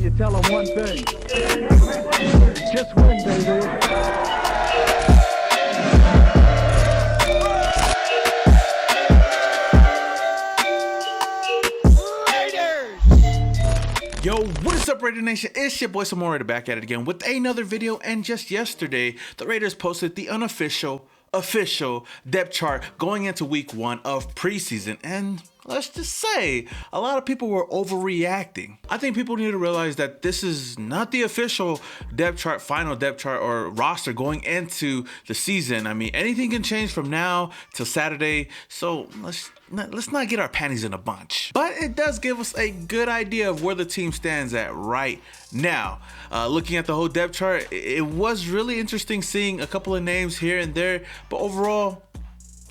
you tell them one thing. Just win, baby. Yo, what is up, Raider Nation? It's your boy Samora back at it again with another video. And just yesterday, the Raiders posted the official depth chart going into week 1 of preseason. And let's just say, a lot of people were overreacting. I think people need to realize that this is not the official depth chart, final depth chart or roster going into the season. I mean, anything can change from now till Saturday. So let's not get our panties in a bunch. But it does give us a good idea of where the team stands at right now. Looking at the whole depth chart, it was really interesting seeing a couple of names here and there, but overall,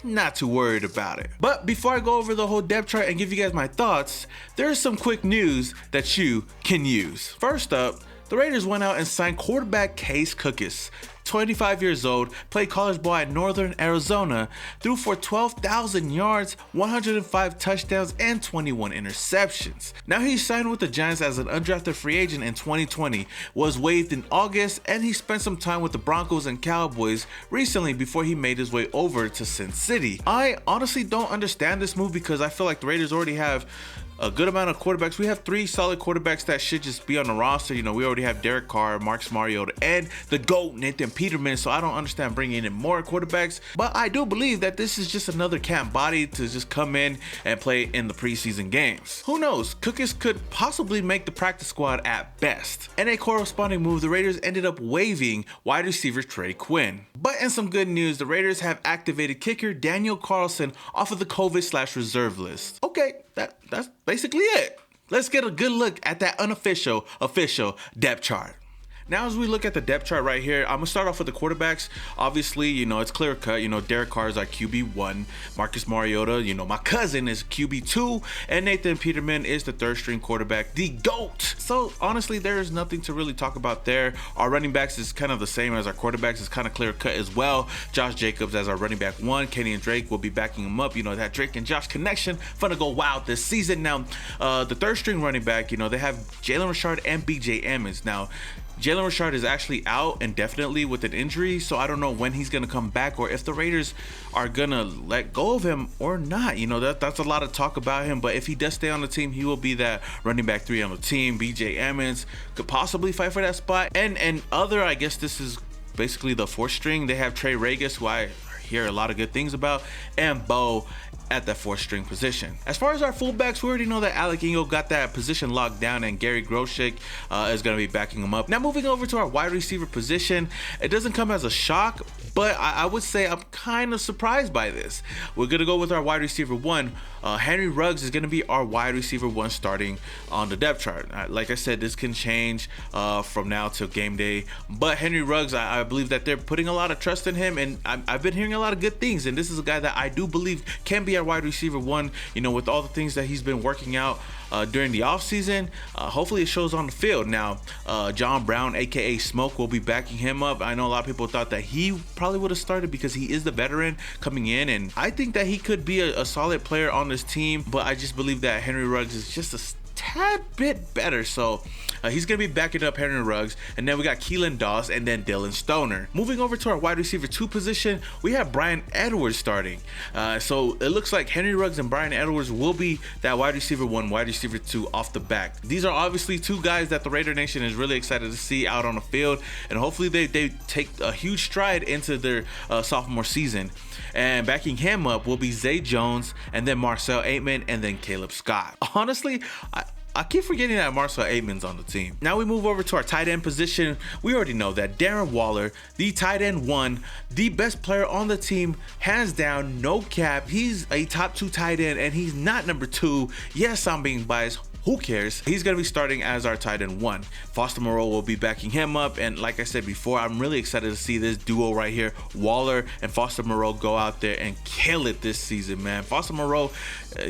not too worried about it. But before I go over the whole depth chart and give you guys my thoughts, there's some quick news that you can use. First up, the Raiders went out and signed quarterback Case Cookus. 25 years old, played college ball at Northern Arizona, threw for 12,000 yards, 105 touchdowns, and 21 interceptions. Now he signed with the Giants as an undrafted free agent in 2020, was waived in August, and he spent some time with the Broncos and Cowboys recently before he made his way over to Sin City. I honestly don't understand this move because I feel like the Raiders already have a good amount of quarterbacks. We have 3 solid quarterbacks that should just be on the roster. You know, we already have Derek Carr, Marcus Mariota, and the GOAT, Nathan Peterman. So I don't understand bringing in more quarterbacks. But I do believe that this is just another camp body to just come in and play in the preseason games. Who knows? Cookus could possibly make the practice squad at best. In a corresponding move, the Raiders ended up waiving wide receiver Trey Quinn. But in some good news, the Raiders have activated kicker Daniel Carlson off of the COVID/reserve list. Okay, that's basically it. Let's get a good look at that official depth chart. Now, as we look at the depth chart right here, I'm gonna start off with the quarterbacks. Obviously, you know, it's clear cut. You know, Derek Carr is our QB1. Marcus Mariota, you know, my cousin, is QB2. And Nathan Peterman is the 3rd string quarterback, the GOAT. So honestly, there is nothing to really talk about there. Our running backs is kind of the same as our quarterbacks. It's kind of clear cut as well. Josh Jacobs as our running back 1. Kenny and Drake will be backing him up. You know, that Drake and Josh connection gonna go wild this season. Now, the 3rd string running back, you know, they have Jalen Richard and BJ Emmons. Now, Jalen Richard is actually out indefinitely with an injury, so I don't know when he's going to come back or if the Raiders are going to let go of him or not. You know, that's a lot of talk about him, but if he does stay on the team, he will be that running back 3 on the team. BJ Emmons could possibly fight for that spot. And other, I guess this is basically the 4th string. They have Trey Regis, who I hear a lot of good things about, and Bo at that 4th string position. As far as our fullbacks, we already know that Alec Ingo got that position locked down, and Gary Groshek is going to be backing him up. Now, moving over to our wide receiver position, it doesn't come as a shock, but I would say I'm kind of surprised by this. We're going to go with our wide receiver 1. Henry Ruggs is going to be our wide receiver 1 starting on the depth chart. Like I said, this can change from now till game day, but Henry Ruggs, I believe that they're putting a lot of trust in him, and I've been hearing a lot of good things, and this is a guy that I do believe can be our wide receiver 1, you know, with all the things that he's been working out during the offseason. Hopefully it shows on the field. Now, John Brown, aka Smoke, will be backing him up. I know a lot of people thought that he probably would have started because he is the veteran coming in, and I think that he could be a solid player on this team, but I just believe that Henry Ruggs is just a tad bit better. So he's gonna be backing up Henry Ruggs, and then we got Keelan Doss and then Dylan Stoner. Moving over to our wide receiver 2 position, we have Brian Edwards starting. So it looks like Henry Ruggs and Brian Edwards will be that wide receiver 1, wide receiver 2 off the back. These are obviously 2 guys that the Raider Nation is really excited to see out on the field, and hopefully they take a huge stride into their sophomore season. And backing him up will be Zay Jones, and then Marcel Aitman, and then Caleb Scott. Honestly, I keep forgetting that Marcel Aitman's on the team. Now we move over to our tight end position. We already know that Darren Waller, the tight end 1, the best player on the team, hands down, no cap. He's a top 2 tight end, and he's not number 2. Yes, I'm being biased. Who cares? He's going to be starting as our tight end 1. Foster Moreau will be backing him up. And like I said before, I'm really excited to see this duo right here, Waller and Foster Moreau, go out there and kill it this season, man. Foster Moreau,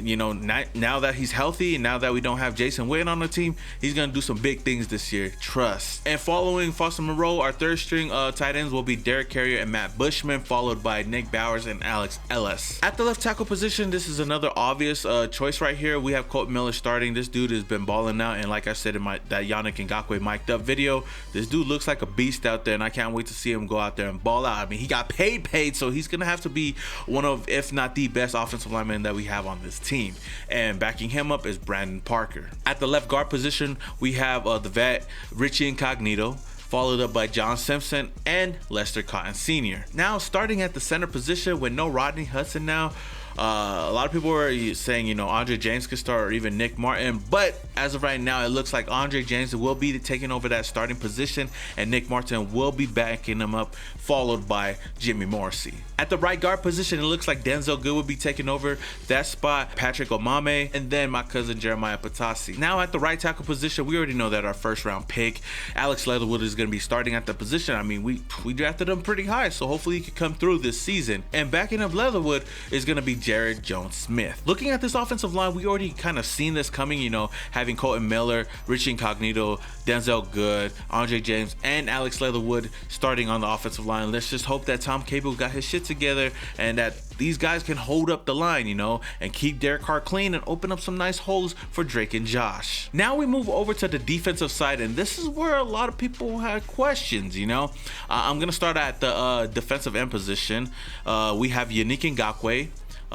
you know, now that he's healthy and now that we don't have Jason Witten on the team, he's going to do some big things this year. Trust. And following Foster Moreau, our 3rd string tight ends will be Derek Carrier and Matt Bushman, followed by Nick Bowers and Alex Ellis. At the left tackle position, this is another obvious choice right here. We have Colt Miller starting. This dude dude has been balling out, and like I said in that Yannick Ngakoue mic'd up video, this dude looks like a beast out there, and I can't wait to see him go out there and ball out. I mean, he got paid, so he's gonna have to be one of, if not the best offensive lineman that we have on this team. And backing him up is Brandon Parker. At the left guard position, we have the vet Richie Incognito, followed up by John Simpson and Lester Cotton Sr. Now, starting at the center position with no Rodney Hudson now, a lot of people are saying, you know, Andre James could start, or even Nick Martin, but as of right now, it looks like Andre James will be taking over that starting position, and Nick Martin will be backing him up, followed by Jimmy Morrissey. At the right guard position, it looks like Denzel Good will be taking over that spot, Patrick Omame, and then my cousin Jeremiah Patasi. Now, at the right tackle position, we already know that our first round pick, Alex Leatherwood, is going to be starting at the position. I mean, we drafted him pretty high, so hopefully he could come through this season. And backing up Leatherwood is going to be Jared Jones-Smith. Looking at this offensive line, we already kind of seen this coming, you know, having Colton Miller, Richie Incognito, Denzel Good, Andre James, and Alex Leatherwood starting on the offensive line. Let's just hope that Tom Cable got his shit together and that these guys can hold up the line, you know, and keep Derek Carr clean and open up some nice holes for Drake and Josh. Now we move over to the defensive side, and this is where a lot of people had questions, you know. I'm going to start at the defensive end position. We have Yannick Ngakoue.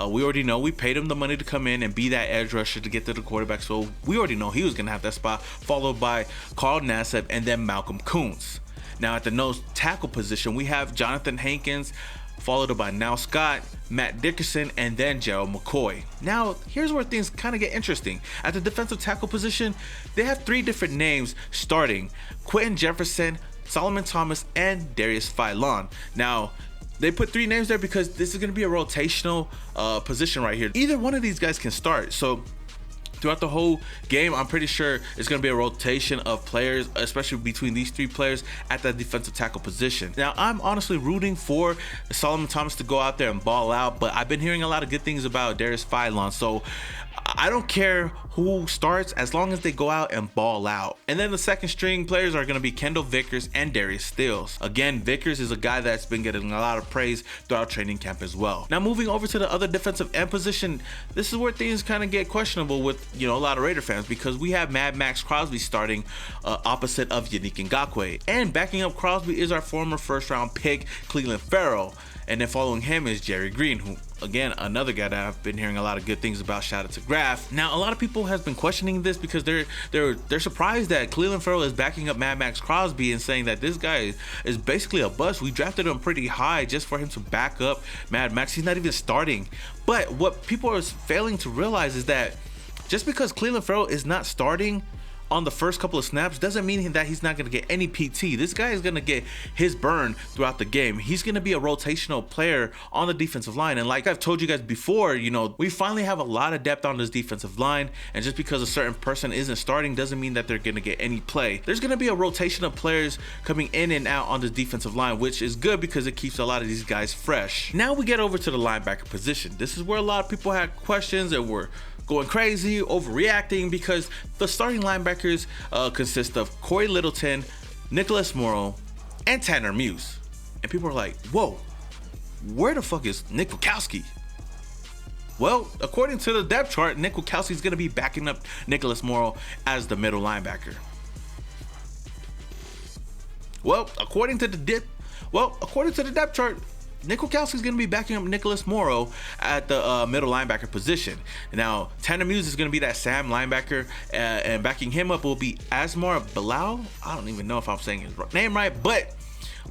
We already know we paid him the money to come in and be that edge rusher to get to the quarterback, so we already know he was going to have that spot, followed by Carl Nassib and then Malcolm Kuntz. Now at the nose tackle position, we have Jonathan Hankins, followed by Now Scott, Matt Dickerson, and then Gerald McCoy. Now, here's where things kind of get interesting. At the defensive tackle position, they have three different names starting: Quentin Jefferson, Solomon Thomas, and Darius Philon. Now, they put three names there because this is going to be a rotational position right here. Either one of these guys can start. So throughout the whole game, I'm pretty sure it's going to be a rotation of players, especially between these three players at the defensive tackle position. Now, I'm honestly rooting for Solomon Thomas to go out there and ball out, but I've been hearing a lot of good things about Darius Philon, so I don't care who starts as long as they go out and ball out. And then the second string players are going to be Kendall Vickers and Darius Stills. Again, Vickers is a guy that's been getting a lot of praise throughout training camp as well. Now, moving over to the other defensive end position, this is where things kind of get questionable with, you know, a lot of Raider fans, because we have Mad Max Crosby starting opposite of Yannick Ngakoue, and backing up Crosby is our former first round pick Clelin Ferrell, and then following him is Jerry Green, who, again, another guy that I've been hearing a lot of good things about. Shout out to Graf. Now, a lot of people have been questioning this because they're surprised that Clelin Ferrell is backing up Mad Max Crosby and saying that this guy is basically a bust. We drafted him pretty high just for him to back up Mad Max. He's not even starting. But what people are failing to realize is that just because Clelin Ferrell is not starting on the first couple of snaps doesn't mean that he's not going to get any PT. This guy is going to get his burn throughout the game. He's going to be a rotational player on the defensive line. And like I've told you guys before, you know, we finally have a lot of depth on this defensive line. And just because a certain person isn't starting doesn't mean that they're going to get any play. There's going to be a rotation of players coming in and out on this defensive line, which is good because it keeps a lot of these guys fresh. Now we get over to the linebacker position. This is where a lot of people had questions and were going crazy, overreacting, because the starting linebackers consist of Corey Littleton, Nicholas Morrow, and Tanner Muse. And people are like, whoa, where the fuck is Nick Wachowski? Well, according to the depth chart, Nick Wachowski is going to be backing up Nicholas Morrow as the middle linebacker. Well, according to the depth chart, Nick Wachowski is going to be backing up Nicholas Morrow at the middle linebacker position. Now, Tanner Muse is going to be that Sam linebacker, and backing him up will be Asmar Bilal. I don't even know if I'm saying his name right, but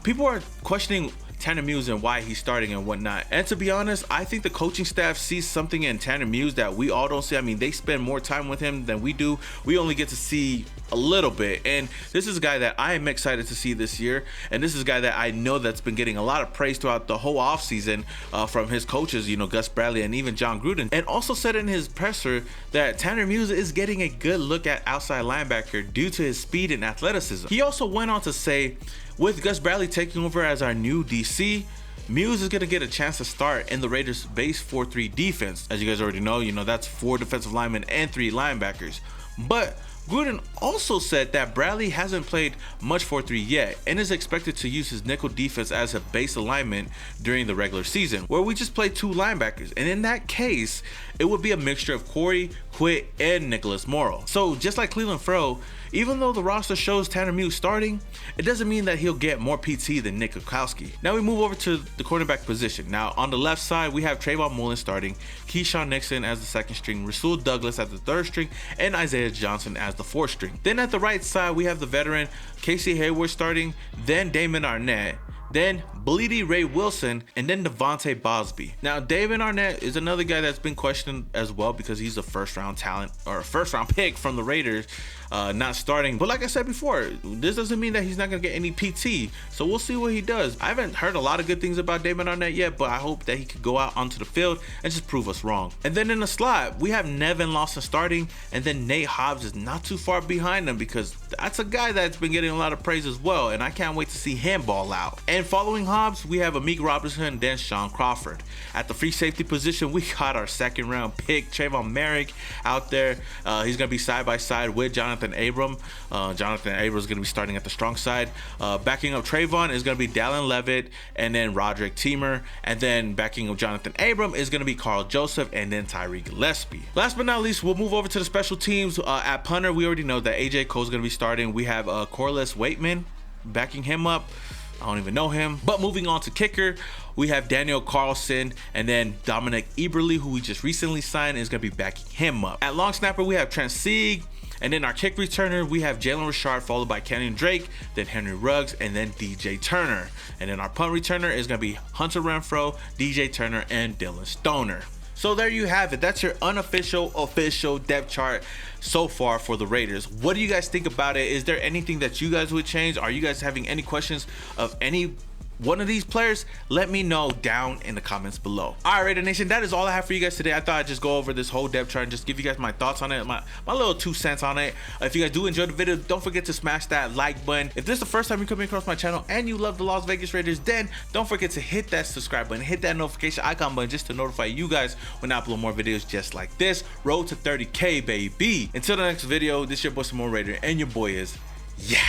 people are questioning Tanner Muse and why he's starting and whatnot. And to be honest, I think the coaching staff sees something in Tanner Muse that we all don't see. I mean, they spend more time with him than we do. We only get to see a little bit. And this is a guy that I am excited to see this year. And this is a guy that I know that's been getting a lot of praise throughout the whole offseason from his coaches, you know, Gus Bradley and even John Gruden. And also said in his presser that Tanner Muse is getting a good look at outside linebacker due to his speed and athleticism. He also went on to say, with Gus Bradley taking over as our new DC, Muse is going to get a chance to start in the Raiders' base 4-3 defense. As you guys already know, you know, that's 4 defensive linemen and 3 linebackers. But Gruden also said that Bradley hasn't played much 4-3 yet and is expected to use his nickel defense as a base alignment during the regular season, where we just play 2 linebackers, and in that case it would be a mixture of Corey, Quitt, and Nicholas Morrow. So just like Cleveland Fro, even though the roster shows Tanner Muse starting, it doesn't mean that he'll get more PT than Nick Kwiatkowski. Now we move over to the cornerback position. Now on the left side, we have Trayvon Mullen starting, Keyshawn Nixon as the 2nd string, Rasul Douglas as the 3rd string, and Isaiah Johnson as the 4th string. Then at the right side, we have the veteran Casey Hayward starting, then Damon Arnett, then Bleedy Ray Wilson, and then Devontae Bosby. Now Damon Arnett is another guy that's been questioned as well because he's a 1st round talent or a 1st round pick from the Raiders, not starting. But like I said before, this doesn't mean that he's not gonna get any PT, so we'll see what he does. I haven't heard a lot of good things about Damon Arnett yet, but I hope that he could go out onto the field and just prove us wrong. And then in the slot, we have Nevin Lawson starting, and then Nate Hobbs is not too far behind him because that's a guy that's been getting a lot of praise as well, and I can't wait to see him ball out. And following Hobbs, we have Amik Robinson and then Sean Crawford. At the free safety position, we got our 2nd round pick Trayvon Merrick out there. He's gonna be side by side with Jonathan Abram. Jonathan Abram is gonna be starting at the strong side. Backing up Trayvon is gonna be Dallin Levitt and then Roderick Teamer, and then backing up Jonathan Abram is gonna be Carl Joseph and then Tyree Gillespie. Last but not least, we'll move over to the special teams. At punter, we already know that AJ Cole is gonna be starting. We have Corliss Waitman backing him up. I don't even know him. But moving on to kicker, we have Daniel Carlson, and then Dominic Eberle, who we just recently signed, is going to be backing him up. At long snapper, we have Trent Sieg, and then our kick returner, we have Jalen Richard, followed by Kenyon Drake, then Henry Ruggs, and then DJ Turner. And then our punt returner is going to be Hunter Renfro, DJ Turner, and Dylan Stoner. So there you have it. That's your unofficial, official depth chart so far for the Raiders. What do you guys think about it? Is there anything that you guys would change? Are you guys having any questions of any one of these players? Let me know down in the comments below. All right, Raider Nation, that is all I have for you guys today. I thought I'd just go over this whole depth chart and just give you guys my thoughts on it, my little 2 cents on it. If you guys do enjoy the video, don't forget to smash that like button. If this is the first time you're coming across my channel and you love the Las Vegas Raiders, then don't forget to hit that subscribe button, hit that notification icon button just to notify you guys when I upload more videos just like this. Road to 30K, baby. Until the next video, this is your boy Simone Raider, and your boy is yeah.